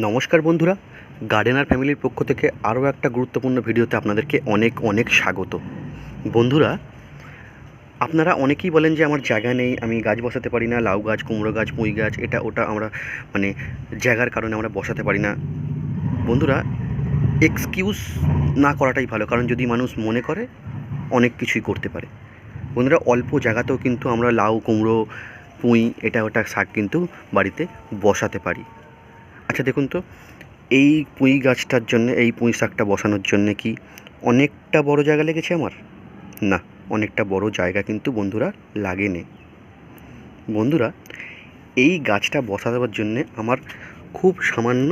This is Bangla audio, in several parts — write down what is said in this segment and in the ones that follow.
নমস্কার বন্ধুরা, গার্ডেনার ফ্যামিলির পক্ষ থেকে আরও একটা গুরুত্বপূর্ণ ভিডিওতে আপনাদেরকে অনেক অনেক স্বাগত। বন্ধুরা, আপনারা অনেকেই বলেন যে আমার জায়গা নেই, আমি গাছ বসাতে পারি না, লাউ গাছ, কুমড়ো গাছ, পুঁই গাছ, এটা ওটা আমরা জায়গার কারণে আমরা বসাতে পারি না। বন্ধুরা, এক্সকিউজ না করাটাই ভালো, কারণ যদি মানুষ মনে করে অনেক কিছুই করতে পারে। বন্ধুরা, অল্প জায়গাতেও কিন্তু আমরা লাউ, কুমড়ো, পুঁই, এটা ওটা শাক কিন্তু বাড়িতে বসাতে পারি। আচ্ছা দেখুন তো, এই পুঁই গাছটার জন্য, এই পুঁই শাকটা বসানোর জন্যে কি অনেকটা বড় জায়গা লেগেছে আমার? না, অনেকটা বড় জায়গা কিন্তু বন্ধুরা লাগেনি। বন্ধুরা, এই গাছটা বসাবার জন্যে আমার খুব সামান্য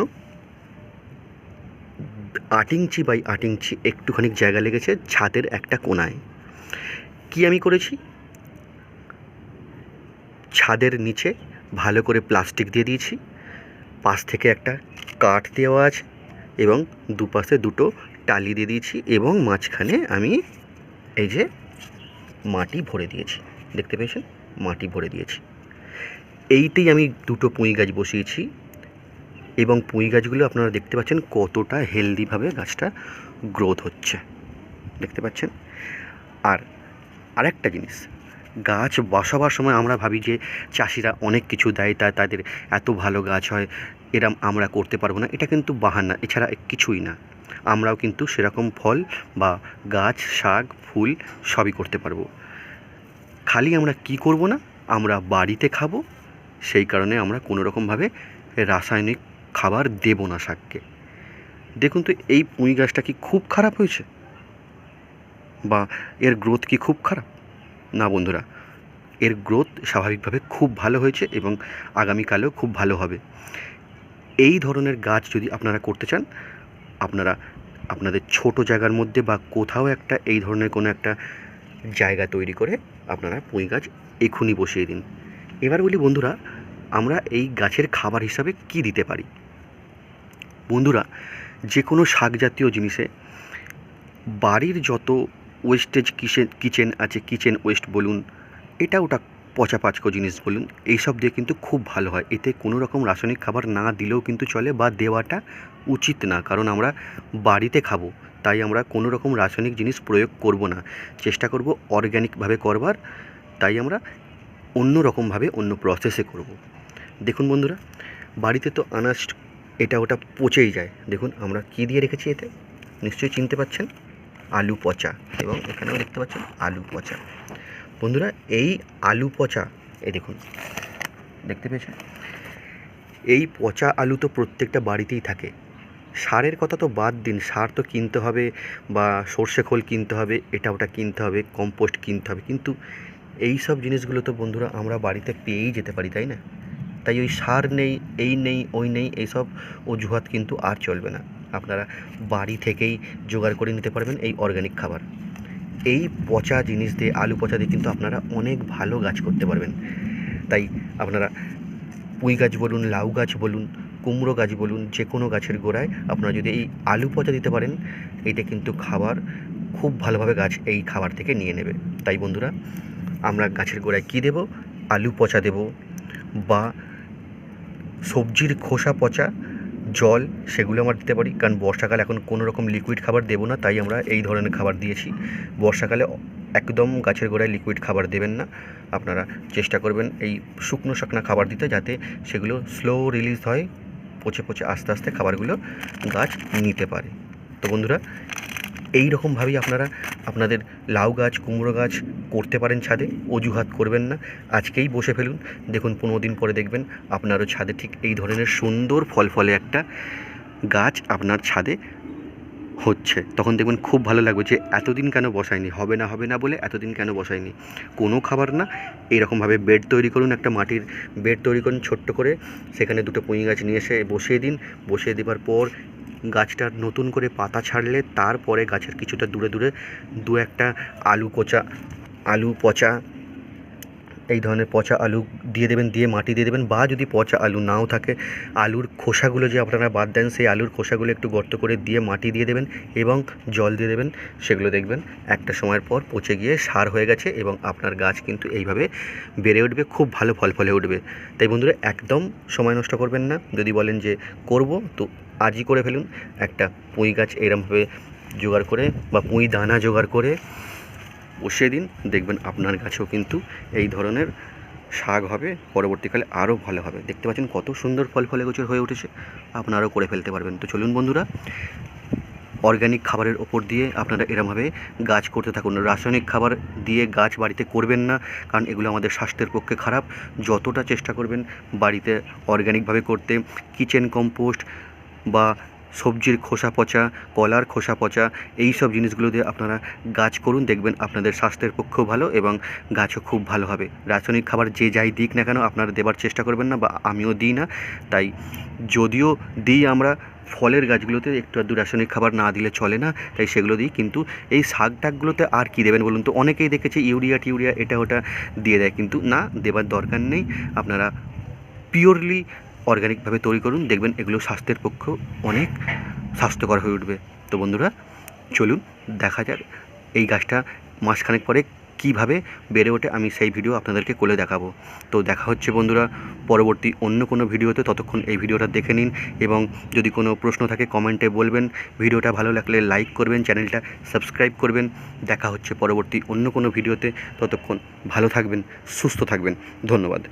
8 ইঞ্চি বাই 8 ইঞ্চি একটুখানি জায়গা লেগেছে ছাদের একটা কোণায়। কি আমি করেছি, ছাদের নিচে ভালো করে প্লাস্টিক দিয়ে দিয়েছি, পাশ থেকে একটা কাঠ দেওয়া আছে এবং দুপাশে দুটো টালি দিয়ে দিয়েছি এবং মাঝখানে আমি এই যে মাটি ভরে দিয়েছি, দেখতে পেয়েছেন, মাটি ভরে দিয়েছি। এইতেই আমি দুটো পুঁই গাছ বসিয়েছি এবং পুঁই গাছগুলো আপনারা দেখতে পাচ্ছেন কতটা হেলদিভাবে গাছটা গ্রোথ হচ্ছে, দেখতে পাচ্ছেন। আর আরেকটা জিনিস, গাছ বসাবার সময় আমরা ভাবি যে চাষিরা অনেক কিছু দেয়, তাদের এত ভালো গাছ হয়, এরম আমরা করতে পারবো না। এটা কিন্তু বাহানা, এছাড়া কিছুই না। আমরাও কিন্তু সেরকম ফল বা গাছ, শাক, ফুল সবই করতে পারবো। খালি আমরা কি করব না, আমরা বাড়িতে খাবো, সেই কারণে আমরা কোনো রকমভাবে রাসায়নিক খাবার দেব না শাককে। দেখুন তো, এই পুঁই গাছটা কি খুব খারাপ হয়েছে বা এর গ্রোথ কি খুব খারাপ? না বন্ধুরা, এর গ্রোথ স্বাভাবিকভাবে খুব ভালো হয়েছে এবং আগামীকালেও খুব ভালো হবে। এই ধরনের গাছ যদি আপনারা করতে চান, আপনারা আপনাদের ছোট জায়গার মধ্যে বা কোথাও একটা এই ধরনের কোনো একটা জায়গা তৈরি করে আপনারা পুঁই গাছ এখনই বসিয়ে দিন। এবার বলি বন্ধুরা, আমরা এই গাছের খাবার হিসাবে কি দিতে পারি? বন্ধুরা, যে কোনো শাক জাতীয় জিনিসে বাড়ির যত ওয়েস্টেজ কিচেন আছে, কিচেন ওয়েস্ট বলুন, এটা ওটা পচা পাচকো জিনিস বলুন, এইসব দিয়ে কিন্তু খুব ভালো হয়। এতে কোনো রকম রাসায়নিক খাবার না দিলেও কিন্তু চলে, বা দেওয়াটা উচিত না, কারণ আমরা বাড়িতে খাবো, তাই আমরা কোনো রকম রাসায়নিক জিনিস প্রয়োগ করব না, চেষ্টা করব অর্গ্যানিকভাবে করবার, তাই আমরা অন্য রকমভাবে অন্য প্রসেসে করব। দেখুন বন্ধুরা, বাড়িতে তো আনাজ এটা ওটা পচেই যায়। দেখুন আমরা কি দিয়ে রেখেছি, এতে নিশ্চয়ই চিনতে পাচ্ছেন, আলু পচা, এবং এখানেও দেখতে পাচ্ছেন আলু পচা। বন্ধুরা, এই আলু পচা, এই দেখুন, দেখতে পেয়েছেন, এই পচা আলু তো প্রত্যেকটা বাড়িতেই থাকে। সারের কথা তো বাদ দিন, সার তো কিনতে হবে, বা সর্ষে খোল কিনতে হবে, এটা ওটা কিনতে হবে, কম্পোস্ট কিনতে হবে, কিন্তু এই সব জিনিসগুলো তো বন্ধুরা আমরা বাড়িতে পেয়েই যেতে পারি, তাই না? তাই ওই সার নেই, এই নেই, ওই নেই, এইসব অজুহাত কিন্তু আর চলবে না। আপনারা বাড়ি থেকেই জোগাড় করে নিতে পারবেন এই অর্গ্যানিক খাবার। এই পচা জিনিস দিয়ে, আলু পচা দিয়ে কিন্তু আপনারা অনেক ভালো গাছ করতে পারবেন। তাই আপনারা পুঁই গাছ বলুন, লাউ গাছ বলুন, কুমড়ো গাছ বলুন, যে কোনো গাছের গোড়ায় আপনারা যদি এই আলু পচা দিতে পারেন, এইটা কিন্তু খাবার খুব ভালোভাবে গাছ এই খাবার থেকে নিয়ে নেবে। তাই বন্ধুরা, আমরা গাছের গোড়ায় কী দেব? আলু পচা দেব, বা সবজির খোসা পচা জল, সেগুলো আমরা দিতে পারি, কারণ বর্ষাকালে এখন কোনো রকম লিকুইড খাবার দেবো না, তাই আমরা এই ধরনের খাবার দিয়েছি। বর্ষাকালে একদম গাছের গোড়ায় লিকুইড খাবার দেবেন না, আপনারা চেষ্টা করবেন এই শুকনো শুকনো খাবার দিতে, যাতে সেগুলো স্লো রিলিজ হয়, পচে পচে আস্তে আস্তে খাবারগুলো গাছ নিতে পারে। তো বন্ধুরা, এই রকমভাবেই আপনারা আপনাদের লাউ গাছ, কুমড়ো গাছ করতে পারেন ছাদে, অজুহাত করবেন না, আজকেই বসে ফেলুন। দেখুন 15 দিন পরে দেখবেন আপনারও ছাদে ঠিক এই ধরনের সুন্দর ফল ফলে একটা গাছ আপনার ছাদে হচ্ছে। তখন দেখবেন খুব ভালো লাগবে যে এতদিন কেন বসায়নি, হবে না হবে না বলে এতদিন কেন বসায়নি। কোনো খাবার না, এইরকমভাবে বেড তৈরি করুন, একটা মাটির বেড তৈরি করুন ছোট্ট করে, সেখানে দুটো পুঁই গাছ নিয়ে এসে বসিয়ে দিন। বসিয়ে দেওয়ার পর গাছটার নতুন করে পাতা ছাড়লে তারপরে গাছের কিছুটা দূরে দূরে দু একটা আলু পচা এই ধরনের পচা আলু দিয়ে দেবেন, দিয়ে মাটি দিয়ে দেবেন, বা যদি পচা আলু নাও থাকে আলুর খোসাগুলো যে আপনারা বাদ দেন সেই আলুর খোসাগুলো একটু গর্ত করে দিয়ে মাটি দিয়ে দেবেন এবং জল দিয়ে দেবেন। সেগুলো দেখবেন একটা সময়ের পর পচে গিয়ে সার হয়ে গেছে এবং আপনার গাছ কিন্তু এইভাবে বেড়ে উঠবে, খুব ভালো ফল ফলে উঠবে। তাই বন্ধুরা একদম সময় নষ্ট করবেন না। যদি বলেন যে করব তো আজই করে ফেলুন। একটা পুঁই গাছ এরমভাবে জোগাড় করে বা পুঁই দানা জোগাড় করে বসিয়ে দিন, দেখবেন আপনার গাছেও কিন্তু এই ধরনের শাক হবে, পরবর্তীকালে আরও ভালো হবে। দেখতে পাচ্ছেন কত সুন্দর ফল ফলে গোচর হয়ে উঠেছে, আপনারাও করে ফেলতে পারবেন। তো চলুন বন্ধুরা, অর্গ্যানিক খাবারের ওপর দিয়ে আপনারা এরমভাবে গাছ করতে থাকুন। রাসায়নিক খাবার দিয়ে গাছ বাড়িতে করবেন না, কারণ এগুলো আমাদের স্বাস্থ্যের পক্ষে খারাপ। যতটা চেষ্টা করবেন বাড়িতে অর্গ্যানিকভাবে করতে, কিচেন কম্পোস্ট বা সবজির খোসা পচা, কলার খোসা পচা, এই সব জিনিসগুলো দিয়ে আপনারা গাছ করুন, দেখবেন আপনাদের স্বাস্থ্যের পক্ষেও ভালো এবং গাছও খুব ভালো হবে। রাসায়নিক খাবার যে যাই দিক না কেন আপনারা দেবার চেষ্টা করবেন না, বা আমিও দিই না। তাই যদিও দিই আমরা ফলের গাছগুলোতে একটু আধটু রাসায়নিক খাবার না দিলে চলে না, তাই সেগুলো দিই। কিন্তু এই শাক টাকগুলোতে আর কী দেবেন বলুন তো? অনেকেই দেখেছি ইউরিয়া টিউরিয়া এটা ওটা দিয়ে দেয়, কিন্তু না, দেবার দরকার নেই। আপনারা পিওরলি অর্গ্যানিকভাবে তৈরি করুন, দেখবেন এগুলো স্বাস্থ্যের পক্ষেও অনেক স্বাস্থ্যকর হয়ে উঠবে। তো বন্ধুরা চলুন দেখা যাক এই গাছটা মাসখানেক পরে কীভাবে বেড়ে ওঠে, আমি সেই ভিডিও আপনাদেরকে করে দেখাবো। তো দেখা হচ্ছে বন্ধুরা পরবর্তী অন্য কোনো ভিডিওতে। ততক্ষণ এই ভিডিওটা দেখে নিন এবং যদি কোনো প্রশ্ন থাকে কমেন্টে বলবেন। ভিডিওটা ভালো লাগলে লাইক করবেন, চ্যানেলটা সাবস্ক্রাইব করবেন। দেখা হচ্ছে পরবর্তী অন্য কোনো ভিডিওতে। ততক্ষণ ভালো থাকবেন, সুস্থ থাকবেন। ধন্যবাদ।